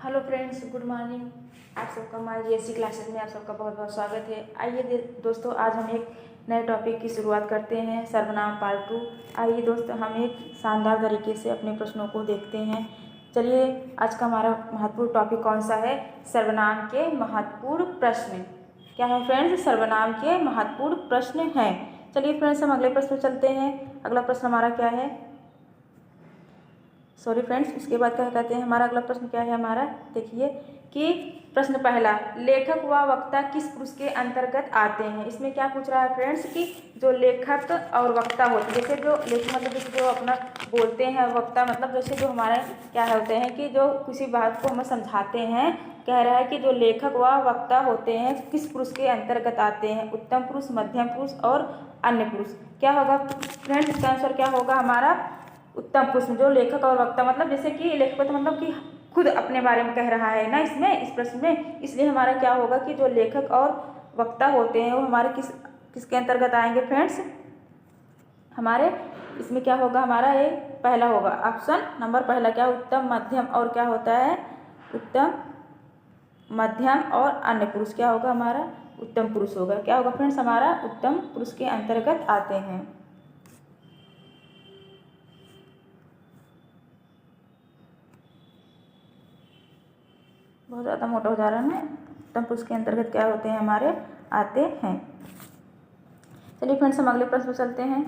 Hello friends, good morning. आप सबका हमारे जीएससी क्लासेस में आप सबका बहुत बहुत स्वागत है। आइए दोस्तों, आज हम एक नए टॉपिक की शुरुआत करते हैं, सर्वनाम पार्ट 2। आइए दोस्तों, हम एक शानदार तरीके से अपने प्रश्नों को देखते हैं। चलिए, आज का हमारा महत्वपूर्ण टॉपिक कौन सा है? सर्वनाम के महत्वपूर्ण प्रश्न। क्या है फ्रेंड्स? सर्वनाम के महत्वपूर्ण प्रश्न हैं। चलिए फ्रेंड्स, हम अगले प्रश्न पर चलते हैं। अगला प्रश्न हमारा क्या है? सॉरी फ्रेंड्स, उसके बाद क्या कहते हैं, हमारा अगला प्रश्न क्या है? हमारा देखिए कि प्रश्न पहला, लेखक व वक्ता किस पुरुष के अंतर्गत आते हैं? इसमें क्या पूछ रहा है फ्रेंड्स कि जो लेखक और वक्ता होते हैं, जैसे जो लेखक मतलब जैसे जो अपना बोलते हैं, वक्ता मतलब जैसे जो हमारे क्या होते हैं कि जो किसी बात को हमें समझाते हैं। कह रहा है कि जो लेखक व वक्ता होते हैं किस पुरुष के अंतर्गत आते हैं? उत्तम पुरुष, मध्यम पुरुष और अन्य पुरुष। क्या होगा फ्रेंड्स? इसका आंसर क्या होगा हमारा? उत्तम पुरुष। जो लेखक और वक्ता मतलब जैसे कि लेखक तो मतलब कि खुद अपने बारे में कह रहा है ना इसमें, इस प्रश्न में, इसलिए हमारा क्या होगा कि जो लेखक और वक्ता होते हैं वो हमारे किसके अंतर्गत आएंगे फ्रेंड्स? हमारे इसमें क्या होगा हमारा? ये पहला होगा ऑप्शन नंबर पहला। क्या? उत्तम, मध्यम और क्या होता है? उत्तम, मध्यम और अन्य पुरुष। क्या होगा हमारा? उत्तम पुरुष होगा। क्या होगा फ्रेंड्स? हमारा उत्तम पुरुष के अंतर्गत आते हैं। बहुत ज़्यादा मोटा हो जा रहा है ना। उत्तम पुरुष के अंतर्गत क्या होते हैं? हमारे आते हैं। चलिए फ्रेंड्स, हम अगले प्रश्न पर चलते हैं।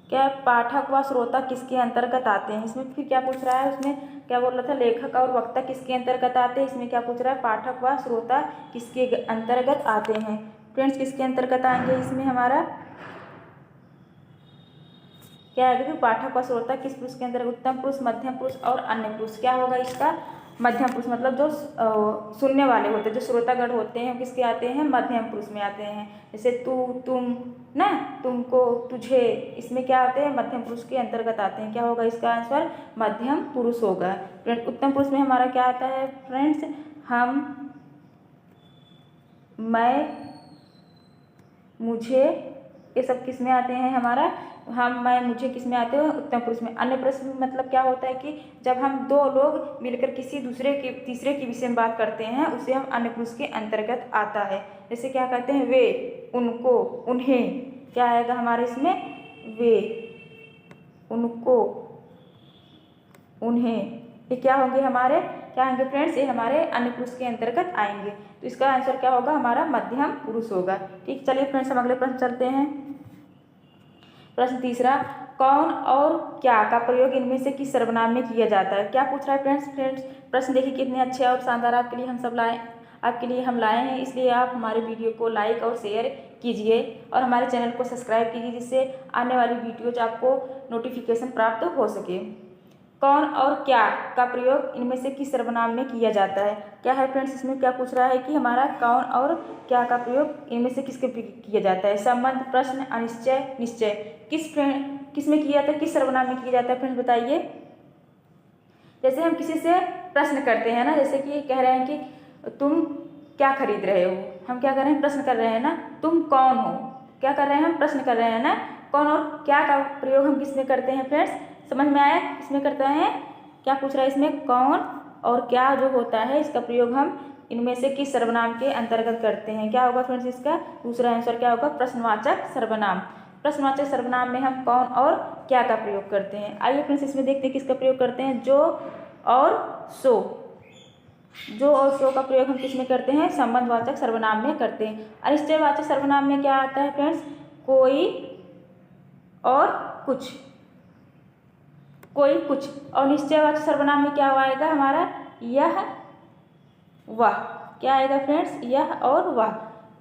क्या पाठक व श्रोता किसके अंतर्गत आते हैं? इसमें फिर क्या पूछ रहा है? उसमें क्या बोल रहा था? लेखक और वक्ता किसके अंतर्गत आते हैं। इसमें क्या पूछ रहा है? पाठक व श्रोता किसके अंतर्गत आते हैं? फ्रेंड्स, किसके अंतर्गत आएंगे इसमें? हमारा क्या आएगा? पाठक व श्रोता किस पुरुष के अंतर्गत? उत्तम पुरुष, मध्यम पुरुष और अन्य पुरुष। क्या होगा इसका? मध्यम पुरुष मतलब जो सुनने वाले होते हैं, जो श्रोतागण होते हैं, किसके आते हैं? मध्यम पुरुष में आते हैं। जैसे तू, तुम ना, तुमको, तुझे, इसमें क्या आते हैं? मध्यम पुरुष के अंतर्गत आते हैं। क्या होगा इसका आंसर? मध्यम पुरुष होगा। उत्तम पुरुष में हमारा क्या आता है फ्रेंड्स? हम, मैं, मुझे, ये सब किस में आते हैं? हमारा हम, मैं, मुझे किस में आते हैं? उत्तम पुरुष में। अन्य पुरुष में मतलब क्या होता है कि जब हम दो लोग मिलकर किसी दूसरे के तीसरे के विषय में बात करते हैं, उसे हम अन्य पुरुष के अंतर्गत आता है। जैसे क्या कहते हैं? वे, उनको, उन्हें। क्या आएगा हमारे इसमें? वे, उनको, उन्हें। ये क्या होंगे हमारे? क्या होंगे फ्रेंड्स? ये हमारे अन्य पुरुष के अंतर्गत आएंगे। तो इसका आंसर क्या होगा? हमारा मध्यम पुरुष होगा। ठीक, चलिए फ्रेंड्स, हम अगले प्रश्न चलते हैं। प्रश्न तीसरा, कौन और क्या का प्रयोग इनमें से किस सर्वनाम में किया जाता है? क्या पूछ रहा है फ्रेंड्स? प्रश्न देखिए कितने अच्छे और शानदार आपके लिए हम लाए हैं। इसलिए आप हमारे वीडियो को लाइक और शेयर कीजिए और हमारे चैनल को सब्सक्राइब कीजिए, जिससे आने वाली वीडियोज आपको नोटिफिकेशन प्राप्त हो सके। कौन और क्या का प्रयोग इनमें से किस सर्वनाम में किया जाता है? क्या है फ्रेंड्स? इसमें क्या पूछ रहा है कि हमारा कौन और क्या का प्रयोग इनमें से किसके किया जाता है? संबंध, प्रश्न, अनिश्चय, निश्चय। किस में किया जाता है? किस सर्वनाम में किया जाता है फ्रेंड्स? बताइए। जैसे हम किसी से प्रश्न करते हैं ना, जैसे कि कह रहे हैं कि तुम क्या खरीद रहे हो, हम क्या कर रहे हैं? प्रश्न कर रहे हैं ना। तुम कौन हो? क्या कर रहे हैं? हम प्रश्न कर रहे हैं ना। कौन और क्या का प्रयोग हम किस में करते हैं फ्रेंड्स? समझ में आया? किसमें करते हैं? क्या पूछ रहा है इसमें? कौन और क्या जो होता है, इसका प्रयोग हम इनमें से किस सर्वनाम के अंतर्गत करते हैं? क्या होगा फ्रेंड्स इसका दूसरा आंसर? क्या होगा? प्रश्नवाचक सर्वनाम। प्रश्नवाचक सर्वनाम में हम कौन और क्या का प्रयोग करते हैं। आइए फ्रेंड्स, इसमें देखते हैं किसका प्रयोग करते हैं। जो और सो। जो और सो का प्रयोग हम किस में करते हैं? संबंधवाचक सर्वनाम में करते हैं। अनिश्चयवाचक सर्वनाम में क्या आता है फ्रेंड्स? कोई और कुछ, कोई कुछ। और निश्चयवाचक सर्वनाम में क्या आएगा हमारा? यह, वह। क्या आएगा फ्रेंड्स? यह और वह।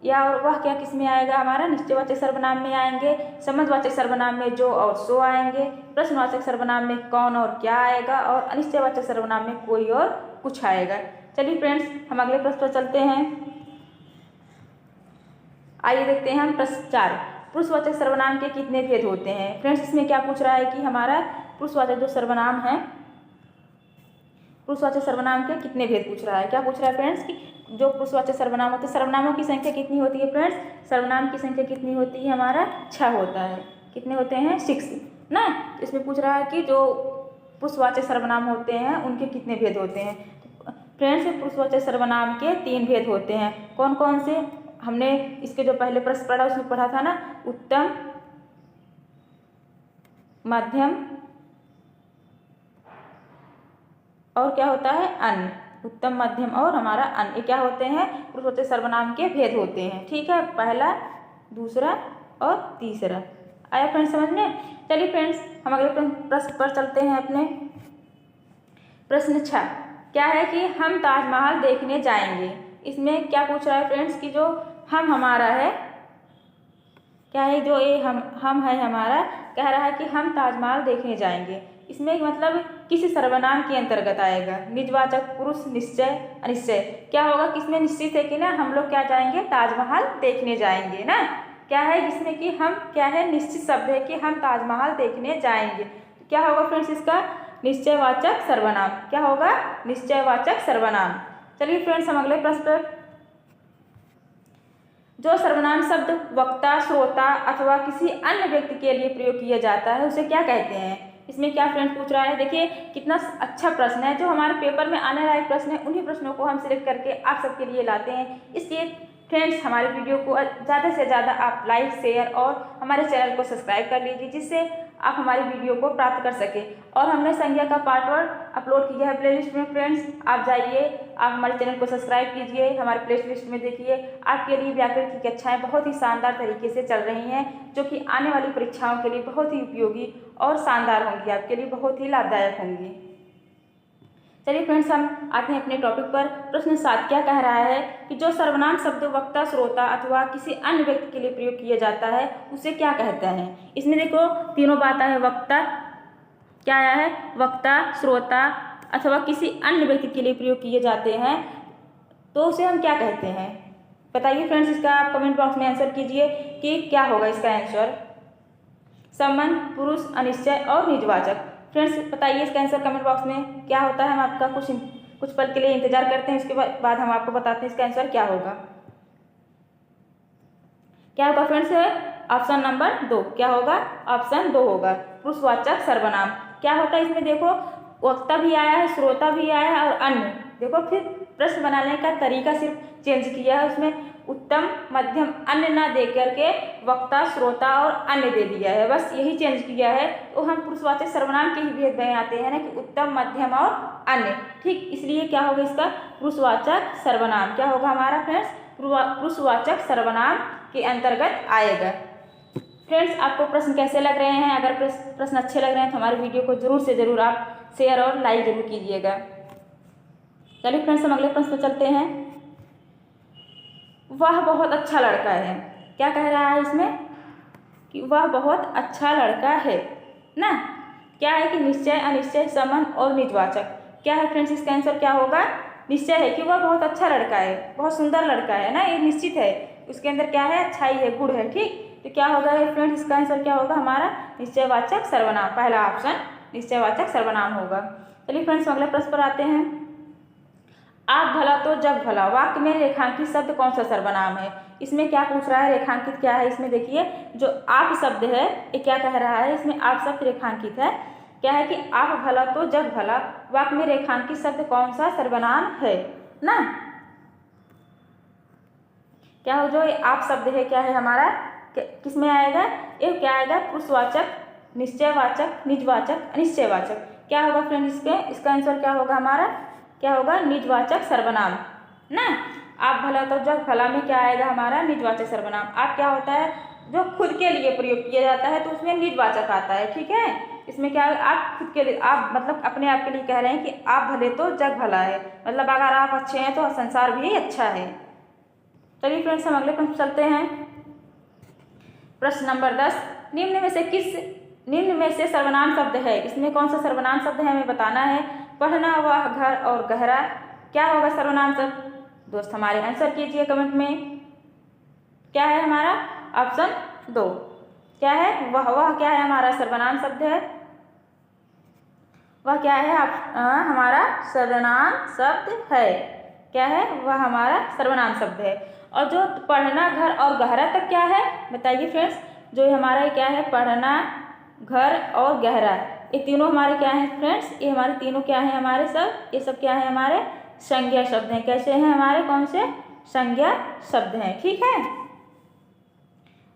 यह और वह क्या किस में आएगा? हमारा निश्चयवाचक सर्वनाम में आएंगे। संबंधवाचक सर्वनाम में जो और सो आएंगे। प्रश्नवाचक सर्वनाम में कौन और क्या आएगा। और अनिश्चयवाचक सर्वनाम में कोई और कुछ आएगा। चलिए फ्रेंड्स, हम अगले प्रश्न पर चलते हैं। आइए देखते हैं हम प्रश्न 4, पुरुषवाचक सर्वनाम के कितने भेद होते हैं? फ्रेंड्स, इसमें क्या पूछ रहा है कि हमारा पुरुषवाचक जो सर्वनाम है, पुरुषवाचक सर्वनाम के कितने भेद पूछ रहा है। क्या पूछ रहा है फ्रेंड्स कि जो पुरुषवाचक सर्वनाम होते हैं, सर्वनामों की संख्या कितनी होती है फ्रेंड्स? सर्वनाम की संख्या कितनी होती है? हमारा 6 होता है। कितने होते हैं? 6 ना। इसमें पूछ रहा है कि जो पुरुषवाचक सर्वनाम होते हैं उनके कितने भेद होते हैं। तो फ्रेंड्स, पुरुषवाचक सर्वनाम के 3 भेद होते हैं। कौन कौन से? हमने इसके जो पहले प्रश्न पढ़ा उसमें पढ़ा था ना, उत्तम, मध्यम और क्या होता है, अन्य। उत्तम, मध्यम और हमारा अन्य, ये क्या होते हैं, पुरुषवाचक सर्वनाम के भेद होते हैं। ठीक है, पहला, दूसरा और तीसरा। आया फ्रेंड्स समझ में? चलिए फ्रेंड्स, हम अगले प्रश्न पर चलते हैं अपने। प्रश्न 6 क्या है कि हम ताजमहल देखने जाएंगे। इसमें क्या पूछ रहा है फ्रेंड्स कि जो हम हमारा है, क्या है, जो ये हम है हमारा, कह रहा है कि हम ताजमहल देखने जाएंगे। इसमें मतलब किसी सर्वनाम के अंतर्गत आएगा। निजवाचक, पुरुष, निश्चय, अनिश्चय। क्या होगा, किसमें निश्चित है कि ना हम लोग क्या जाएंगे, ताजमहल देखने जाएंगे ना। क्या है, जिसमें कि हम क्या है, निश्चित शब्द है कि हम ताजमहल देखने जाएंगे। तो क्या होगा फ्रेंड्स इसका, निश्चयवाचक सर्वनाम। क्या होगा, निश्चयवाचक सर्वनाम। चलिए फ्रेंड्स, हम अगले प्रश्न पर। जो सर्वनाम शब्द वक्ता, श्रोता अथवा किसी अन्य व्यक्ति के लिए प्रयोग किया जाता है उसे क्या कहते हैं। इसमें क्या फ्रेंड्स पूछ रहा है, देखिए कितना अच्छा प्रश्न है। जो हमारे पेपर में आने वाले प्रश्न है उन्हीं प्रश्नों को हम सिलेक्ट करके आप सबके लिए लाते हैं। इसलिए फ्रेंड्स, हमारे वीडियो को ज़्यादा से ज़्यादा आप लाइक, शेयर और हमारे चैनल को सब्सक्राइब कर लीजिए, जिससे आप हमारी वीडियो को प्राप्त कर सकें। और हमने संज्ञा का पार्ट 1 अपलोड किया है प्लेलिस्ट में। फ्रेंड्स, आप जाइए, आप हमारे चैनल को सब्सक्राइब कीजिए, हमारे प्लेलिस्ट में देखिए। आपके लिए व्याकरण की कक्षाएं बहुत ही शानदार तरीके से चल रही हैं, जो कि आने वाली परीक्षाओं के लिए बहुत ही उपयोगी और शानदार होंगी, आपके लिए बहुत ही लाभदायक होंगी। चलिए फ्रेंड्स, हम आते हैं अपने टॉपिक पर। प्रश्न 7 क्या कह रहा है कि जो सर्वनाम शब्द वक्ता, श्रोता अथवा किसी अन्य व्यक्ति के लिए प्रयोग किया जाता है उसे क्या कहते हैं। इसमें देखो तीनों बात है। वक्ता, क्या आया है, वक्ता, श्रोता अथवा किसी अन्य व्यक्ति के लिए प्रयोग किए जाते हैं तो उसे हम क्या कहते हैं। बताइए फ्रेंड्स, इसका आप कमेंट बॉक्स में आंसर कीजिए कि क्या होगा इसका आंसर। संबंध, पुरुष, अनिश्चय और निजवाचक। फ्रेंड्स, बताइए इसका आंसर कमेंट बॉक्स में क्या होता है। हम आपका कुछ पल के लिए इंतजार करते हैं, उसके बाद हम आपको बताते हैं इसका आंसर क्या होगा। क्या होगा फ्रेंड्स, ऑप्शन नंबर 2। क्या होगा, ऑप्शन 2 होगा, पुरुषवाचक सर्वनाम। क्या होता है इसमें, देखो वक्ता भी आया है, श्रोता भी आया है और अन्य। देखो फिर प्रश्न बनाने का तरीका सिर्फ चेंज किया है, उसमें उत्तम, मध्यम, अन्य ना दे करके वक्ता, श्रोता और अन्य दे दिया है, बस यही चेंज किया है। तो हम पुरुषवाचक सर्वनाम के ही भेद में आते हैं ना कि उत्तम, मध्यम और अन्य। ठीक, इसलिए क्या होगा इसका, पुरुषवाचक सर्वनाम। क्या होगा हमारा फ्रेंड्स, पुरुषवाचक सर्वनाम के अंतर्गत आएगा। फ्रेंड्स, आपको प्रश्न कैसे लग रहे हैं? अगर प्रश्न अच्छे लग रहे हैं तो हमारे वीडियो को जरूर से जरूर आप शेयर और लाइक जरूर कीजिएगा। चलिए फ्रेंड्स, हम अगले प्रश्न पर चलते हैं। वह बहुत अच्छा लड़का है। क्या कह रहा है इसमें कि वह बहुत अच्छा लड़का है ना। क्या है कि निश्चय, अनिश्चय, संबंध और निजवाचक। क्या है फ्रेंड्स, इसका आंसर क्या होगा, निश्चय है कि वह बहुत अच्छा लड़का है, बहुत सुंदर लड़का है ना, ये निश्चित है, उसके अंदर क्या है, अच्छाई है, गुण है। ठीक, तो क्या होगा फ्रेंड्स, इसका आंसर क्या होगा हमारा, निश्चयवाचक सर्वनाम। पहला ऑप्शन निश्चयवाचक सर्वनाम होगा। चलिए फ्रेंड्स, अगले प्रश्न पर आते हैं। आप भला तो जग भला वाक्य में रेखांकित शब्द कौन सा सर्वनाम है। इसमें क्या पूछ रहा है, रेखांकित क्या है। इसमें देखिए जो आप शब्द है ये क्या कह रहा है, इसमें आप शब्द रेखांकित है। क्या है कि आप भला तो जग भला वाक्य में रेखांकित शब्द कौन सा सर्वनाम है ना। क्या हो, जो ये आप शब्द है क्या है हमारा, किस में आएगा, ये क्या आएगा, पुरुषवाचक, निश्चयवाचक, निजवाचक, अनिश्चयवाचक। क्या होगा फ्रेंड, इसका आंसर क्या होगा हमारा, क्या होगा, निजवाचक सर्वनाम ना। आप भला तो जग भला में क्या आएगा हमारा, निजवाचक सर्वनाम। आप क्या होता है, जो खुद के लिए प्रयोग किया जाता है तो उसमें निजवाचक आता है। ठीक है, इसमें क्या है, आप खुद के लिए, आप मतलब अपने आप के लिए कह रहे हैं कि आप भले तो जग भला है, मतलब अगर आप अच्छे हैं तो संसार भी अच्छा है। चलिए फ्रेंड्स, हम अगले प्रश्न चलते हैं। प्रश्न नंबर 10, निम्न में से सर्वनाम शब्द है। इसमें कौन सा सर्वनाम शब्द है हमें बताना है। पढ़ना, वह, घर और गहरा। क्या होगा सर्वनाम शब्द, दोस्त हमारे आंसर कीजिए कमेंट में। क्या है हमारा, ऑप्शन 2। क्या है, वह क्या है हमारा सर्वनाम शब्द है, वह क्या है हमारा सर्वनाम शब्द है। क्या है, वह हमारा सर्वनाम शब्द है। और जो पढ़ना, घर और गहरा तक क्या है बताइए फ्रेंड्स, जो हमारा क्या है, पढ़ना, घर और गहरा, ये तीनों हमारे क्या हैं फ्रेंड्स, ये हमारे तीनों क्या हैं हमारे सब, ये सब क्या है हमारे संज्ञा शब्द हैं। कैसे हैं हमारे, कौन से संज्ञा शब्द हैं, ठीक है।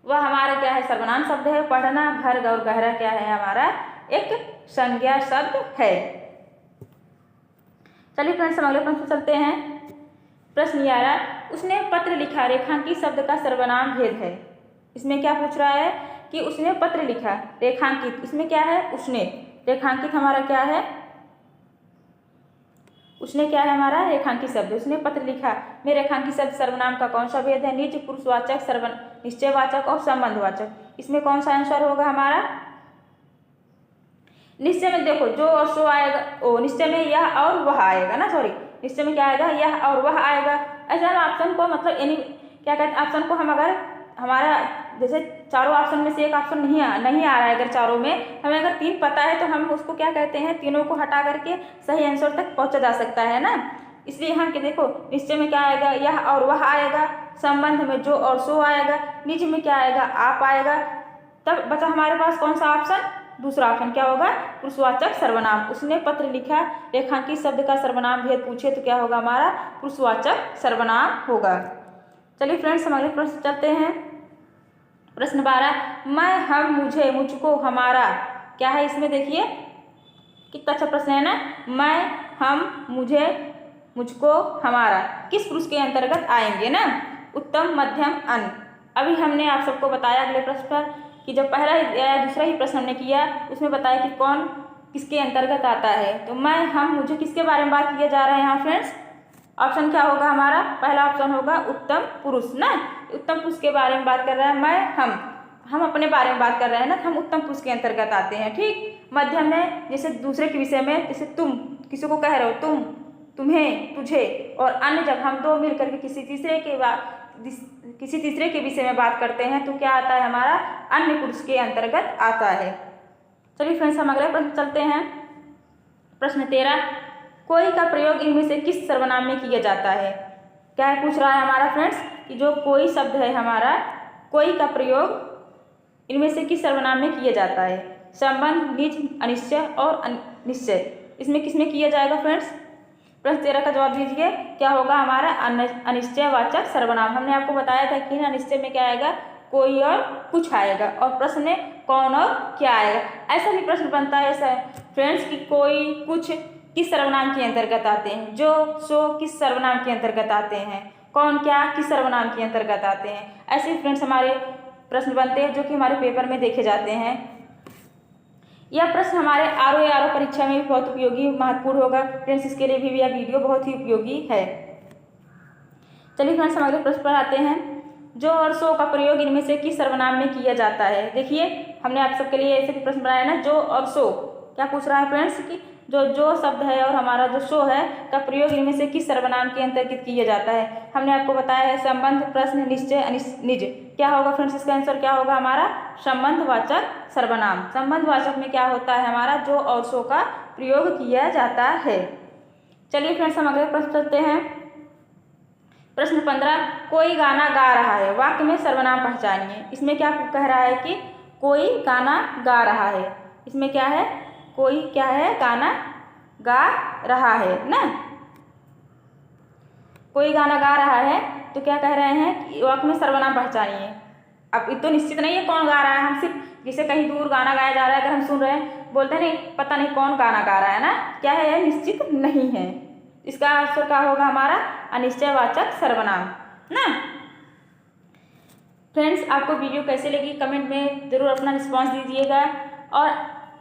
वह हमारा क्या है सर्वनाम शब्द है। पढ़ना, घर और गहरा क्या है हमारा एक संज्ञा शब्द है। चलिए फ्रेंड्स हम अगले प्रश्न चलते हैं। प्रश्न 11, उसने पत्र लिखा रेखांकित शब्द का सर्वनाम भेद है। इसमें क्या पूछ रहा है कि उसने पत्र लिखा रेखांकित, इसमें क्या है उसने, रेखांकित हमारा क्या है, उसने क्या है हमारा रेखांकित शब्द, उसने पत्र लिखा में रेखांकित शब्द सर्वनाम का कौन सा भेद है, निज, पुरुषवाचक, निश्चयवाचक और संबंधवाचक। इसमें कौन सा आंसर होगा हमारा। निश्चय में देखो जो और सो आएगा, ओ निश्चय में यह और वह आएगा ना, सॉरी निश्चय में क्या आएगा यह और वह आएगा। ऐसा हम ऑप्शन को मतलब यानी क्या कहते हैं, ऑप्शन को हम अगर हमारा जैसे चारों ऑप्शन में से एक ऑप्शन नहीं आ रहा है, अगर चारों में हमें अगर 3 पता है तो हम उसको क्या कहते हैं, तीनों को हटा करके सही आंसर तक पहुंचा जा सकता है ना। इसलिए यहाँ के देखो निश्चय में क्या आएगा यह और वह आएगा, संबंध में जो और सो आएगा, निज में क्या आएगा आप आएगा। तब बचा हमारे पास कौन सा ऑप्शन, दूसरा ऑप्शन क्या होगा पुरुषवाचक सर्वनाम। उसने पत्र लिखा रेखांकित शब्द का सर्वनाम भेद पूछे तो क्या होगा हमारा पुरुषवाचक सर्वनाम होगा। चलिए फ्रेंड्स हम अगले प्रश्न चलते हैं। प्रश्न 12, मैं, हम, मुझे, मुझको, हमारा क्या है। इसमें देखिए कितना अच्छा प्रश्न है ना। मैं, हम, मुझे, मुझको, हमारा किस पुरुष के अंतर्गत आएंगे ना, उत्तम, मध्यम, अन। अभी हमने आप सबको बताया अगले प्रश्न पर कि जब पहला या दूसरा ही प्रश्न हमने किया उसमें बताया कि कौन किसके अंतर्गत आता है। तो मैं, हम, मुझे किसके बारे में बात किया जा रहा है यहाँ फ्रेंड्स। ऑप्शन क्या होगा हमारा, पहला ऑप्शन होगा उत्तम पुरुष ना, उत्तम पुरुष के बारे में बात कर रहा है। मैं, हम अपने बारे में बात कर रहे हैं ना, हम उत्तम पुरुष के अंतर्गत आते हैं, ठीक। मध्यम में जैसे दूसरे के विषय में, जैसे तुम किसी को कह रहे हो तुम, तुम्हें, तुझे, और अन्य जब हम दो मिलकर के किसी तीसरे के विषय में बात करते हैं तो क्या आता है हमारा अन्य पुरुष के अंतर्गत आता है। चलिए फ्रेंड्स हम अगले प्रश्न चलते हैं। प्रश्न 13, कोई का प्रयोग इनमें से किस सर्वनाम में किया जाता है। क्या पूछ रहा है हमारा फ्रेंड्स कि जो कोई शब्द है हमारा, कोई का प्रयोग इनमें से किस सर्वनाम में किया जाता है, संबंध, निज, अनिश्चय और निश्चय। इसमें किसमें किया जाएगा फ्रेंड्स। प्रश्न 13 का जवाब दीजिए क्या होगा हमारा अनिश्चयवाचक सर्वनाम। हमने आपको बताया था कि अनिश्चय में क्या आएगा कोई और कुछ आएगा, और प्रश्न में कौन और क्या आएगा। ऐसा भी प्रश्न बनता है ऐसा फ्रेंड्स कि कोई कुछ किस सर्वनाम के अंतर्गत आते हैं, जो सो किस सर्वनाम के अंतर्गत आते हैं, कौन क्या किस सर्वनाम के अंतर्गत आते हैं। ऐसे फ्रेंड्स हमारे प्रश्न बनते हैं जो कि हमारे पेपर में देखे जाते हैं। यह प्रश्न हमारे आरओ परीक्षा में भी बहुत उपयोगी महत्वपूर्ण होगा फ्रेंड्स, इसके लिए भी यह वीडियो बहुत ही उपयोगी है। चलिए फ्रेंड्स हम अगले प्रश्न पर आते हैं। जो और सो का प्रयोग इनमें से किस सर्वनाम में किया जाता है। देखिए हमने आप सबके लिए ऐसे भी प्रश्न बनाया ना, जो और सो क्या पूछ रहा है फ्रेंड्स कि जो शब्द है और हमारा जो सो है का प्रयोग इनमें से किस सर्वनाम के अंतर्गत किया जाता है। हमने आपको बताया है संबंध, प्रश्न, निश्चय, निज। क्या होगा फ्रेंड्स इसका आंसर क्या होगा हमारा संबंधवाचक सर्वनाम। संबंधवाचक में क्या होता है हमारा जो और सो का प्रयोग किया जाता है। चलिए फ्रेंड्स हम अगले प्रश्न चलते हैं। प्रश्न 15, कोई गाना गा रहा है, वाक्य में सर्वनाम पहचानिए। इसमें क्या कह रहा है कि कोई गाना गा रहा है। इसमें क्या है कोई क्या है गाना गा रहा है ना, कोई गाना गा रहा है तो क्या कह रहे हैं कि वाक्य में सर्वनाम पहचानिए। अब ये तो निश्चित नहीं है कौन गा रहा है, हम सिर्फ जैसे कहीं दूर गाना गाया जा रहा है अगर हम सुन रहे हैं बोलते हैं नहीं पता नहीं कौन गाना गा रहा है ना, क्या है यह निश्चित नहीं है। इसका आंसर क्या होगा हमारा अनिश्चयवाचक सर्वनाम ना। फ्रेंड्स आपको वीडियो कैसे लगी कमेंट में ज़रूर अपना रिस्पांस दीजिएगा, और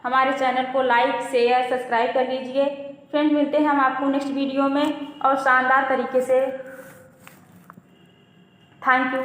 हमारे चैनल को लाइक शेयर सब्सक्राइब कर लीजिए। फ्रेंड्स मिलते हैं हम आपको नेक्स्ट वीडियो में और शानदार तरीके से। Thank you.